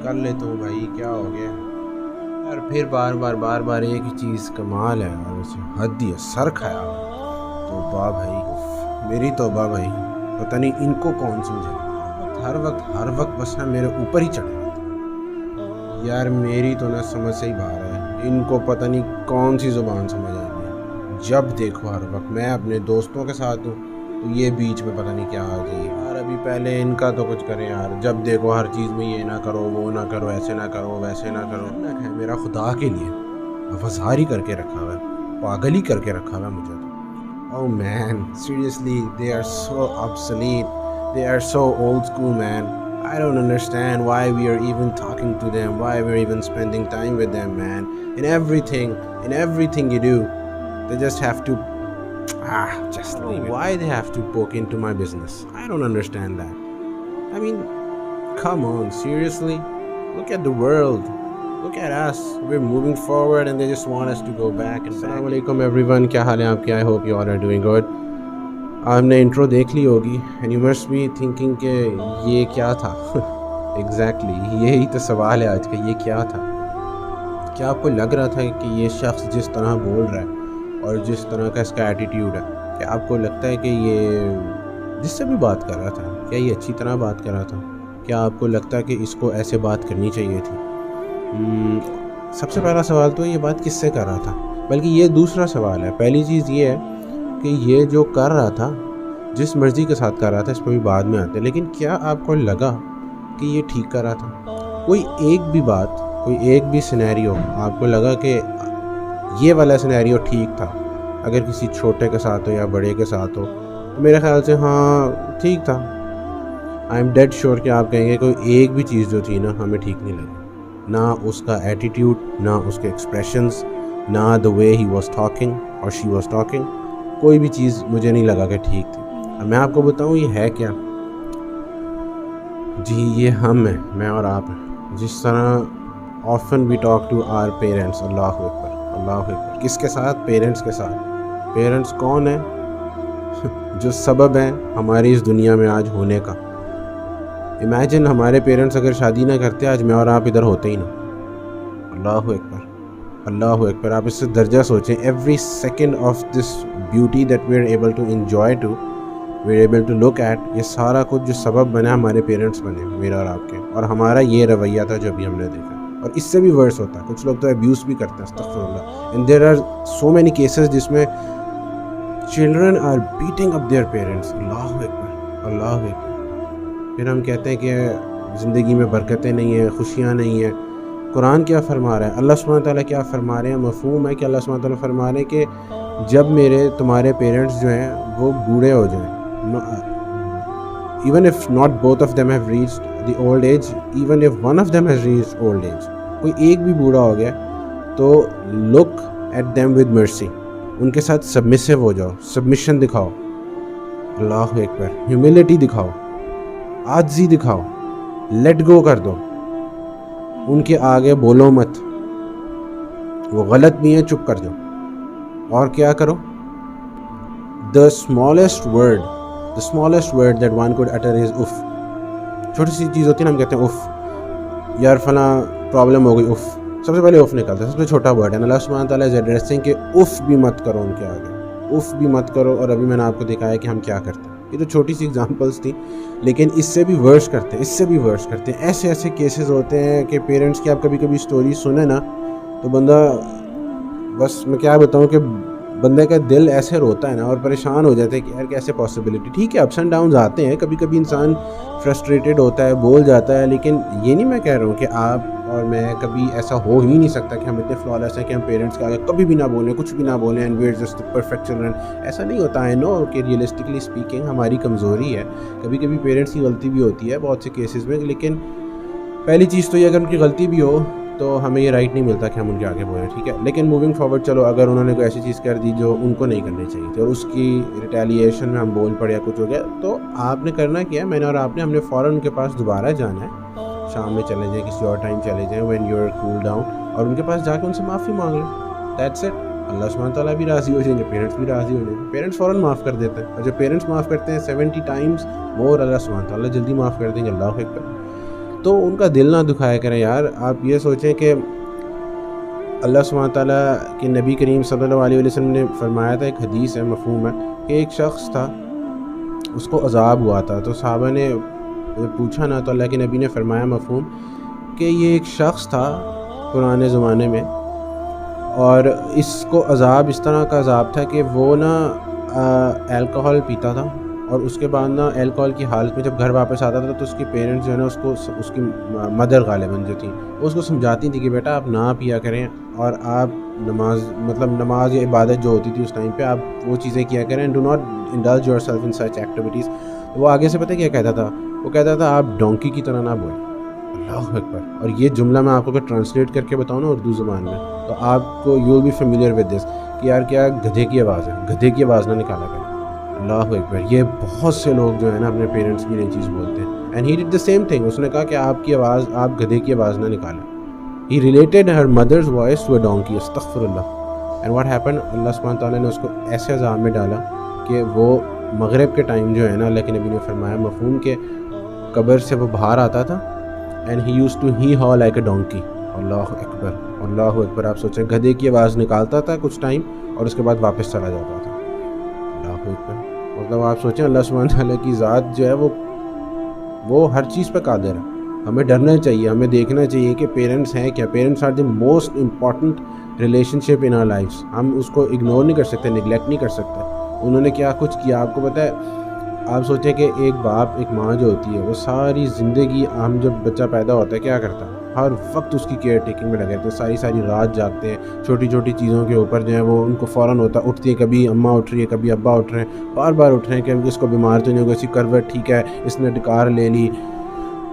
کر لیتا ہوں بھائی، کیا ہو گیا یار؟ پھر بار بار ایک ہی چیز، کمال ہے یار، اسے حد ہی ہے، سر کھایا ہوا۔ توبہ بھائی، میری توبہ بھائی، پتہ نہیں ان کو کون سمجھے، ہر وقت بس نا میرے اوپر ہی چڑھے رہتے ہیں یار۔ میری تو نا سمجھ سے ہی باہر ہے، ان کو پتہ نہیں کون سی زبان سمجھ آئی ہے۔ جب دیکھو ہر وقت میں اپنے دوستوں کے ساتھ ہوں تو یہ بیچ میں پتہ نہیں کیا آ جائے یار۔ ابھی پہلے ان کا تو کچھ کریں یار، جب دیکھو ہر چیز میں یہ نہ کرو، وہ نہ کرو، ایسے نہ کرو، ویسے نہ کرو۔ ہے میرا خدا کے لیے افساری کر کے رکھا ہوا ہے، پاگل ہی کر کے رکھا ہوا ہے مجھے تو۔ Oh man, seriously, they are so obsolete. They are so old school, man. I don't understand why we are even talking to them, why we're even spending time with them, man. In everything you do, they just have to just leave it. Why they have to poke into my business? I don't understand that. I mean, come on, seriously? Look at the world. Look at us. We're moving forward and they just want us to go back and back. Assalamu alaikum everyone. کیا حال ہے آپ کے؟ I hope you all are doing good. آپ نے intro دیکھ لی ہوگی and you must be thinking کہ یہ کیا تھا؟ Exactly. یہی تو سوال ہے آج کا، یہ کیا تھا؟ کیا آپ کو لگ رہا تھا کہ یہ شخص جس طرح بول رہا ہے اور جس طرح کا اس کا ایٹیٹیوڈ ہے، کیا آپ کو لگتا ہے کہ یہ جس سے بھی بات کر رہا تھا، کیا یہ اچھی طرح بات کر رہا تھا؟ کیا آپ کو لگتا ہے کہ اس کو ایسے بات کرنی چاہیے تھی؟ سب سے پہلا سوال تو یہ بات کس سے کر رہا تھا، بلکہ یہ دوسرا سوال ہے۔ پہلی چیز یہ ہے کہ یہ جو کر رہا تھا، جس مرضی کے ساتھ کر رہا تھا، اس پہ بھی بعد میں آتے، لیکن کیا آپ کو لگا کہ یہ ٹھیک کر رہا تھا؟ کوئی ایک بھی سینیریو آپ کو لگا کہ یہ والا سینیریو ٹھیک تھا؟ اگر کسی چھوٹے کے ساتھ ہو یا بڑے کے ساتھ ہو تو میرے خیال سے ہاں ٹھیک تھا۔ آئی ایم ڈیڈ شیور کہ آپ کہیں گے کوئی ایک بھی چیز جو تھی نا ہمیں ٹھیک نہیں لگی، نہ اس کا ایٹیٹیوڈ، نہ اس کے ایکسپریشنز، نہ the way he was talking or she was talking، کوئی بھی چیز مجھے نہیں لگا کہ ٹھیک تھی۔ اب میں آپ کو بتاؤں یہ ہے کیا؟ جی یہ ہم ہیں، میں اور آپ ہیں۔ جس طرح often we talk to our parents، اللہ اکبر، کس کے ساتھ؟ پیرنٹس کے ساتھ۔ پیرنٹس کون ہیں؟ جو سبب ہیں ہماری اس دنیا میں آج ہونے کا۔ امیجن ہمارے پیرنٹس اگر شادی نہ کرتے، آج میں اور آپ ادھر ہوتے ہی نہیں۔ اللہ اکبر، آپ اس سے درجہ سوچیں۔ Every second of this beauty that we are able to enjoy to, we are able to look at, یہ سارا کچھ جو سبب بنا ہمارے پیرنٹس بنے، میرا اور آپ کے، اور ہمارا یہ رویہ تھا جو ابھی ہم نے دیکھا۔ اور اس سے بھی ورس ہوتا ہے، کچھ لوگ تو ابیوز بھی کرتے ہیں، استغفر اللہ۔ And there are so many cases جس میں children are beating up their parents. اللہ اکبر۔ پھر ہم کہتے ہیں کہ زندگی میں برکتیں نہیں ہیں، خوشیاں نہیں ہیں۔ قرآن کیا فرما رہا ہے؟ اللہ سبحانہ تعالیٰ کیا فرما رہے ہیں؟ مفہوم ہے کہ اللہ سبحانہ تعالیٰ فرما رہے ہیں کہ جب تمہارے پیرنٹس جو ہیں وہ بوڑھے ہو جائیں، even if not both of them have reached the old age, even if one of them has reached old age، کوئی ایک بھی بوڑھا ہو گیا تو look at them with mercy، ان کے ساتھ سبمسو ہو جاؤ، سبمیشن دکھاؤ، اللہ اکبر، ہیوملٹی دکھاؤ، عاجزی دکھاؤ، لیٹ گو کر دو، ان کے آگے بولو مت، وہ غلط بھی ہیں چپ کر جاؤ۔ اور کیا کرو؟ the smallest word that one could utter is if. چھوٹی سی چیز ہوتی ہے نا، ہم کہتے ہیں اف، یار فلاں پرابلم ہو گئی، اف، سب سے پہلے اف نکلتا ہے، سب سے چھوٹا ورڈ ہے۔ اللہ سبحانہ تعالیٰ از ایڈریسنگ کہ اف بھی مت کرو ان کے آگے، اف بھی مت کرو۔ اور ابھی میں نے آپ کو دکھایا کہ ہم کیا کرتے ہیں۔ یہ تو چھوٹی سی اگزامپلس تھیں، لیکن اس سے بھی ورس کرتے ہیں۔ ایسے کیسز ہوتے ہیں کہ پیرنٹس کی آپ کبھی سٹوری سنیں نا تو بندہ، بس میں کیا بتاؤں کہ بندے کا دل ایسے روتا ہے نا، اور پریشان ہو جاتے ہیں کہ یار کیسے پاسبلٹی۔ ٹھیک ہے، اپس اینڈ ڈاؤنز آتے ہیں، کبھی انسان فرسٹریٹڈ ہوتا ہے، بول جاتا ہے، لیکن یہ نہیں میں کہہ رہا ہوں کہ آپ اور میں کبھی ایسا ہو ہی نہیں سکتا کہ ہم اتنے فلالیس ہیں کہ ہم پیرنٹس کے آگے کبھی بھی نہ بولیں، کچھ بھی نہ بولیں، and we are just perfect children. ایسا نہیں ہوتا۔ آئی نو کہ ریئلسٹکلی اسپیکنگ ہماری کمزوری ہے، کبھی پیرنٹس کی غلطی بھی ہوتی ہے بہت سے کیسز میں، لیکن پہلی چیز تو یہ اگر ان کی غلطی بھی ہو تو ہمیں یہ رائٹ نہیں ملتا کہ ہم ان کے آگے بولیں، ٹھیک ہے۔ لیکن موونگ فارورڈ، چلو اگر انہوں نے کوئی ایسی چیز کر دی جو ان کو نہیں کرنی چاہیے تھی اور اس کی ریٹیلیشن میں ہم بول پڑے یا کچھ ہو گیا، تو آپ نے کرنا کیا ہے؟ میں نے اور آپ نے، ہم نے فوراً ان کے پاس دوبارہ جانا ہے، شام میں چلے جائیں، کسی اور ٹائم چلے جائیں، when you are cool down, اور ان کے پاس جا کے ان سے معافی مانگ لیں، دیٹس اٹ۔ اللہ سبحانہ تعالیٰ بھی راضی ہو جائیں گے، پیرنٹس بھی راضی ہو جائیں گے۔ پیرنٹس فوراً معاف کر دیتے ہیں، اور جب پیرنٹس معاف کرتے ہیں 70 ٹائمز مور، اللہ سبحانہ تعالیٰ جلدی معاف کر دیں گے، اللہ اکبر۔ تو ان کا دل نہ دکھایا کریں یار. آپ یہ سوچیں کہ اللہ سبحانہ تعالیٰ کے نبی کریم صلی اللہ علیہ وسلم نے فرمایا تھا, ایک حدیث ہے, مفہوم ہے, کہ ایک شخص تھا اس کو عذاب ہوا تھا. تو صحابہ نے پوچھا نا, تو اللہ کے نبی نے فرمایا مفہوم کہ یہ ایک شخص تھا پرانے زمانے میں, اور اس کو عذاب اس طرح کا عذاب تھا کہ وہ نا الکحل پیتا تھا, اور اس کے بعد نا الکحل کی حالت میں جب گھر واپس آتا تھا تو اس کے پیرنٹس جو ہے نا اس کی مدر غالباً جو تھی وہ اس کو سمجھاتی تھی کہ بیٹا آپ نہ پیا کریں, اور آپ نماز یا عبادت جو ہوتی تھی اس ٹائم پہ آپ وہ چیزیں کیا کریں, do not indulge your self in such activities. وہ آگے سے پتہ کیا کہتا تھا, وہ کہتا تھا آپ ڈونکی کی طرح نہ بولیں. اللہ اکبر. اور یہ جملہ میں آپ کو اگر ٹرانسلیٹ کر کے بتاؤں نا اردو زبان میں, تو آپ کو you will be familiar with this کہ یار کیا گدھے کی آواز ہے, گدھے کی آواز نہ نکالا کریں. اللہ اکبر. یہ بہت سے لوگ جو ہے نا اپنے پیرنٹس کی یہ چیز بولتے ہیں. And he did the same thing. اس نے کہا کہ آپ کی آواز, آپ گدھے کی آواز نہ نکالیں. He related her mother's voice to a donkey. استغفر اللہ. اینڈ واٹ ہیپن, اللہ سبحانہ تعالیٰ نے اس کو ایسے عذاب میں ڈالا کہ وہ مغرب کے ٹائم جو ہے نا اللہ کے نبی نے فرمایا مفہوم کے قبر سے وہ باہر آتا تھا, اینڈ ہی یوز ٹو ہی ہا لائک اے ڈونکی. اللہ اکبر, اللہ اکبر. آپ سوچیں گدھے کی آواز نکالتا تھا کچھ ٹائم اور اس کے بعد واپس چلا جاتا تھا. اللہ اکبر. مطلب آپ سوچیں اللہ سبحانہ تعالیٰ کی ذات جو ہے وہ ہر چیز پہ قادر ہے. ہمیں ڈرنا چاہیے, ہمیں دیکھنا چاہیے کہ پیرنٹس ہیں کیا. Parents are the most important relationship in our lives. ہم اس کو اگنور نہیں کر سکتے, نگلیکٹ نہیں کر سکتے. انہوں نے کیا کچھ کیا آپ کو پتہ ہے. آپ سوچیں کہ ایک باپ, ایک ماں جو ہوتی ہے وہ ساری زندگی, ہم جب بچہ پیدا ہوتا ہے کیا کرتا ہے, ہر وقت اس کی کیئر ٹیکنگ میں لگے رہتے ہیں, ساری رات جاگتے ہیں, چھوٹی چھوٹی چیزوں کے اوپر جو ہے وہ ان کو فوراً ہوتا اٹھتی ہے, کبھی اماں اٹھ رہی ہے, کبھی ابا اٹھ رہے ہیں, بار بار اٹھ رہے ہیں کہ اس کو بیمار تو نہیں ہوگا, اسی کروٹ ٹھیک ہے, اس نے ڈکار لے لی.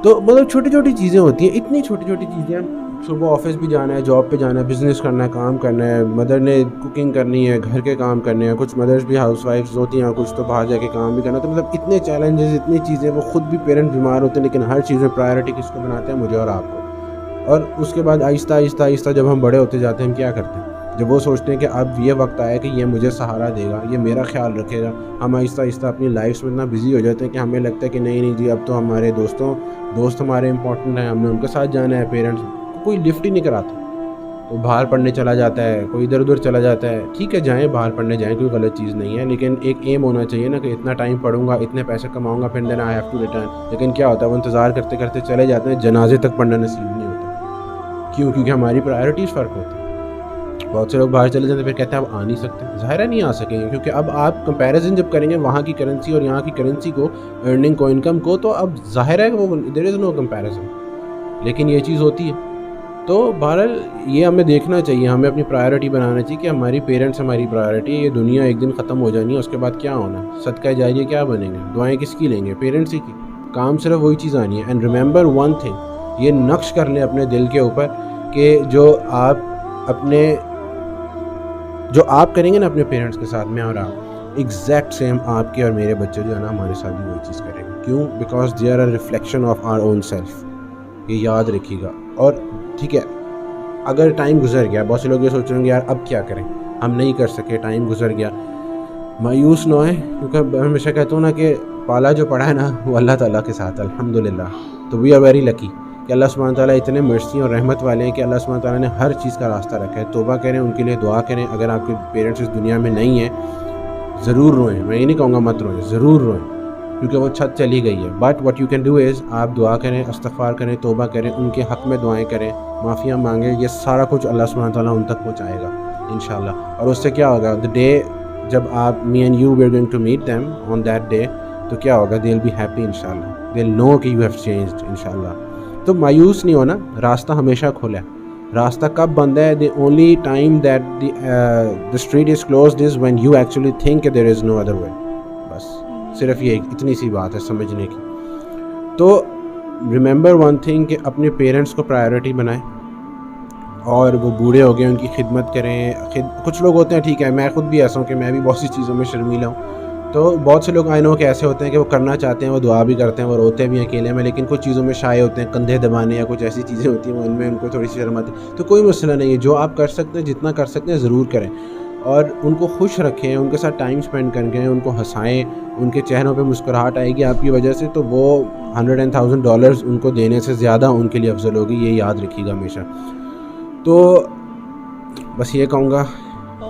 تو مطلب چھوٹی چھوٹی چیزیں ہوتی ہیں, اتنی چھوٹی چھوٹی چیزیں. صبح آفس بھی جانا ہے, جاب پہ جانا ہے, بزنس کرنا ہے, کام کرنا ہے, مدر نے کوکنگ کرنی ہے, گھر کے کام کرنے ہیں, کچھ مدرس بھی ہاؤس وائفز ہوتی ہیں, کچھ تو باہر جا کے کام بھی کرنا. تو مطلب اتنے چیلنجز, اتنی چیزیں. وہ خود بھی پیرنٹ بیمار ہوتے ہیں, لیکن ہر چیز میں پرائیورٹی کس کو بناتے ہیں, مجھے اور آپ کو. اور اس کے بعد آہستہ آہستہ آہستہ جب ہم بڑے ہوتے جاتے ہیں, ہم کیا کرتے ہیں, جب وہ سوچتے ہیں کہ اب یہ وقت آیا کہ یہ مجھے سہارا دے گا, یہ میرا خیال رکھے گا, ہم آہستہ آہستہ اپنی لائف میں اتنا بزی ہو جاتے ہیں کہ ہمیں لگتا ہے کہ نہیں جی اب تو ہمارے دوست ہمارے امپورٹنٹ ہیں, ہم نے ان کے ساتھ جانا ہے. پیرنٹس کوئی لفٹ ہی نہیں کراتا, تو باہر پڑھنے چلا جاتا ہے, کوئی ادھر ادھر چلا جاتا ہے. ٹھیک ہے جائیں, باہر پڑھنے جائیں, کوئی غلط چیز نہیں ہے, لیکن ایک ایم ہونا چاہیے نا کہ اتنا ٹائم پڑھوں گا, اتنے پیسے کماؤں گا, پھر دین آئی ہیو ٹو ریٹرن. لیکن کیا ہوتا ہے, وہ انتظار کرتے کرتے چلے جاتے ہیں, جنازے تک پڑھنا نصیب نہیں ہوتا. کیوں؟ کیونکہ ہماری پرائیورٹیز فرق ہوتی ہیں. بہت سے لوگ باہر چلے جاتے ہیں, پھر کہتے ہیں اب آ نہیں سکتے. ظاہر ہے نہیں آ سکیں گے, کیونکہ اب آپ کمپیریزن جب کریں گے وہاں کی کرنسی اور یہاں کی کرنسی کو, ارننگ کو, انکم کو, تو اب ظاہر ہے کہ وہ دیر از نو کمپیریزن. لیکن یہ چیز ہوتی ہے. تو بہرحال یہ ہمیں دیکھنا چاہیے, ہمیں اپنی پرائیورٹی بنانا چاہیے کہ ہماری پیرنٹس ہماری پرائیورٹی ہے. یہ دنیا ایک دن ختم ہو جانی ہے, اس کے بعد کیا ہونا ہے, صدقہ جاریہ کیا بنیں گے, دعائیں کس کی لیں گے, پیرنٹس ہی کی. کام صرف وہی چیز آنی ہے. اینڈ ریممبر ون تھنگ, یہ نقش کر لیں اپنے دل کے اوپر کہ جو آپ کریں گے نا اپنے پیرنٹس کے ساتھ, میں اور آپ, ایگزیکٹ سیم آپ کے اور میرے بچے جو ہے نا ہمارے ساتھ بھی وہی چیز کریں گے. کیوں؟ Because they are a reflection of our own self. یہ یاد رکھیے گا. اور ٹھیک ہے, اگر ٹائم گزر گیا, بہت سے لوگ یہ سوچ رہے ہیں کہ یار اب کیا کریں, ہم نہیں کر سکے, ٹائم گزر گیا. مایوس نہ ہوئے, کیونکہ میں ہمیشہ کہتا ہوں نا کہ پالا جو پڑا ہے نا وہ اللہ تعالیٰ کے ساتھ, الحمدللہ. تو وی آر ویری لکی کہ اللہ سبحانہ تعالیٰ اتنے مرسی اور رحمت والے ہیں کہ اللہ سبحانہ تعالیٰ نے ہر چیز کا راستہ رکھا ہے. توبہ کریں, ان کے لیے دعا کریں. اگر آپ کے پیرنٹس اس دنیا میں نہیں ہیں, ضرور روئیں. میں یہ نہیں کہوں گا مت روئیں, ضرور روئیں, کیونکہ وہ چھت چلی گئی ہے. But what you can do is, آپ دعا کریں, استغفار کریں, توبہ کریں, ان کے حق میں دعائیں کریں, معافیاں مانگیں. یہ سارا کچھ اللہ سبحانہ تعالیٰ ان تک پہنچائے گا انشاءاللہ. اور اس سے کیا ہوگا, دا ڈے جب آپ, me and you, we are going to meet them on that day, تو کیا ہوگا, دے ول بی ہیپی انشاءاللہ. دے ول نو کہ یو ہیو چینجڈ انشاءاللہ. تو مایوس نہیں ہونا, راستہ ہمیشہ کھلا ہے. راستہ کب بند ہے, the only time that the street is closed is when you actually think that there is no other way. بس صرف یہ اتنی سی بات ہے سمجھنے کی. تو ریممبر ون تھنگ کہ اپنے پیرنٹس کو پرائیورٹی بنائیں, اور وہ بوڑھے ہو گئے ان کی خدمت کریں. کچھ لوگ ہوتے ہیں, ٹھیک ہے, میں خود بھی ایسا ہوں کہ میں بھی بہت سی چیزوں میں شرمیلا ہوں. تو بہت سے لوگ آئی نو کہ ایسے ہوتے ہیں کہ وہ کرنا چاہتے ہیں, وہ دعا بھی کرتے ہیں, وہ روتے بھی ہیں اکیلے میں, لیکن کچھ چیزوں میں شائع ہوتے ہیں, کندھے دبانے یا کچھ ایسی چیزیں ہوتی ہیں, ان میں ان کو تھوڑی سی شرم آتی ہے. تو کوئی مسئلہ نہیں ہے, جو آپ کر سکتے ہیں, جتنا کر سکتے ہیں ضرور کریں. اور ان کو خوش رکھیں، ان کے ساتھ ٹائم سپینڈ کریں، ان کو ہنسائیں، ان کے چہروں پہ مسکراہٹ آئے گی آپ کی وجہ سے، تو وہ $100,000 ان کو دینے سے زیادہ ان کے لیے افضل ہوگی، یہ یاد رکھیے گا ہمیشہ۔ تو بس یہ کہوں گا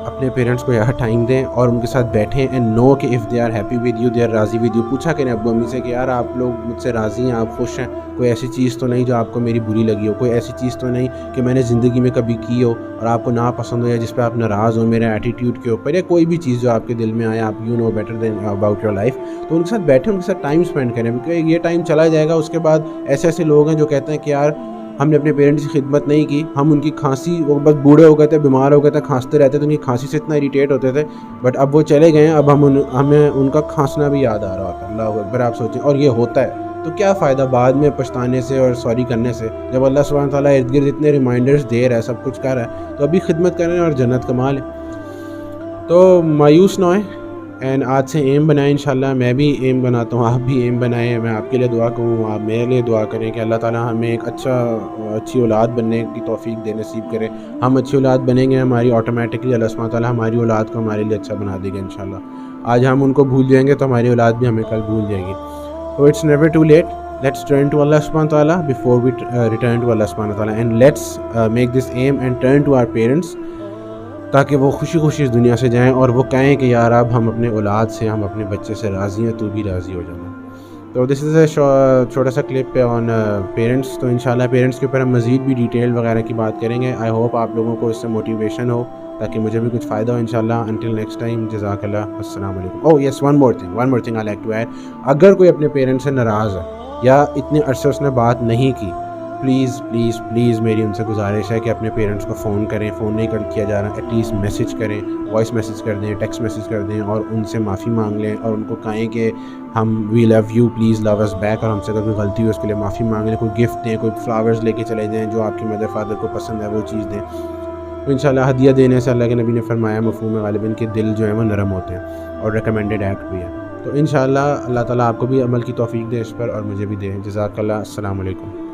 اپنے پیرنٹس کو یہاں ٹائم دیں اور ان کے ساتھ بیٹھیں، اینڈ نو کہ if they are happy with you they are راضی ود یو۔ پوچھا کریں ابو امی سے کہ یار آپ لوگ مجھ سے راضی ہیں، آپ خوش ہیں، کوئی ایسی چیز تو نہیں جو آپ کو میری بری لگی ہو، کوئی ایسی چیز تو نہیں کہ میں نے زندگی میں کبھی کی ہو اور آپ کو ناپسند ہو یا جس پہ آپ ناراض ہو میرے ایٹیٹیوڈ کے اوپر، یا کوئی بھی چیز جو آپ کے دل میں آئے، آپ you know better than about your life. تو ان کے ساتھ بیٹھیں، ان کے ساتھ ٹائم اسپینڈ کریں، کیونکہ یہ ٹائم چلا جائے گا، اس کے بعد ایسے ایسے لوگ ہیں جو کہتے ہیں کہ یار ہم نے اپنے پیرنٹس کی خدمت نہیں کی، ہم ان کی کھانسی، وہ بس بوڑھے ہو گئے تھے، بیمار ہو گئے تھے، کھانستے رہتے تھے، ان کی کھانسی سے اتنا اریٹیٹ ہوتے تھے، بٹ اب وہ چلے گئے ہیں، اب ہمیں ان کا کھانسنا بھی یاد آ رہا ہوتا ہے۔ اللہ اکبر، آپ سوچیں، اور یہ ہوتا ہے تو کیا فائدہ بعد میں پچھتانے سے اور سوری کرنے سے، جب اللہ سبحانہ تعالیٰ ارد گرد اتنے ریمائنڈرز دے رہا ہے، سب کچھ کر رہا ہے، تو ابھی خدمت کریں اور جنت کما لیں۔ تو مایوس نہ ہوئیں، اینڈ آج سے ایم بنائیں انشاءاللہ۔ میں بھی ایم بناتا ہوں، آپ بھی ایم بنائیں، میں آپ کے لیے دعا کروں، آپ میرے لیے دعا کریں کہ اللہ تعالیٰ ہمیں ایک اچھی اولاد بننے کی توفیق دے، نصیب کرے۔ ہم اچھی اولاد بنیں گے، ہماری آٹومیٹکلی اللہ سبحانہ تعالیٰ ہماری اولاد کو ہمارے لیے اچھا بنا دے گا انشاءاللہ۔ آج ہم ان کو بھول جائیں گے تو ہماری اولاد بھی ہمیں کل بھول جائے گی۔ تو it's never too late, let's turn to اللہ سبحانہ تعالیٰ بفور وی ریٹرن ٹو اللہ سبحانہ تعالیٰ، and let's make this aim and turn to our parents, تاکہ وہ خوشی خوشی اس دنیا سے جائیں اور وہ کہیں کہ یار اب ہم اپنے اولاد سے، ہم اپنے بچے سے راضی ہیں، تو بھی راضی ہو جانا۔ تو دس از اے چھوٹا سا کلپ آن پیرنٹس۔ تو انشاءاللہ پیرنٹس کے اوپر ہم مزید بھی ڈیٹیل وغیرہ کی بات کریں گے۔ آئی ہوپ آپ لوگوں کو اس سے موٹیویشن ہو، تاکہ مجھے بھی کچھ فائدہ ہو انشاءاللہ۔ انٹل نیکسٹ ٹائم، جزاک اللہ، السلام علیکم۔ Oh yes, one more thing I like to add, اگر کوئی اپنے پیرنٹس سے ناراض ہے یا اتنے عرصے اس نے بات نہیں کی، پلیز پلیز پلیز میری ان سے گزارش ہے کہ اپنے پیرنٹس کو فون کریں، فون نہیں کیا جا رہا، ایٹ لیسٹ میسیج کریں، وائس میسیج کر دیں، ٹیکسٹ میسیج کر دیں، اور ان سے معافی مانگ لیں اور ان کو کہیں کہ ہم we love you, please love us back, اور ہم سے اگر کوئی غلطی ہو اس کے لیے معافی مانگ لیں، کوئی گفٹ دیں، کوئی فلاورز لے کے چلے جائیں، جو آپ کی مدر فادر کو پسند ہے وہ چیز دیں۔ تو انشاءاللہ ہدیہ دینے سے اللہ کے نبی نے فرمایا مفہوم غالباً کے دل جو ہیں وہ نرم ہوتے ہیں، اور ریکمینڈیڈ ایکٹ بھی ہے۔ تو انشاءاللہ اللہ تعالیٰ آپ کو بھی عمل کی توفیق دے اس پر، اور مجھے بھی دے۔ جزاک اللہ، السلام علیکم۔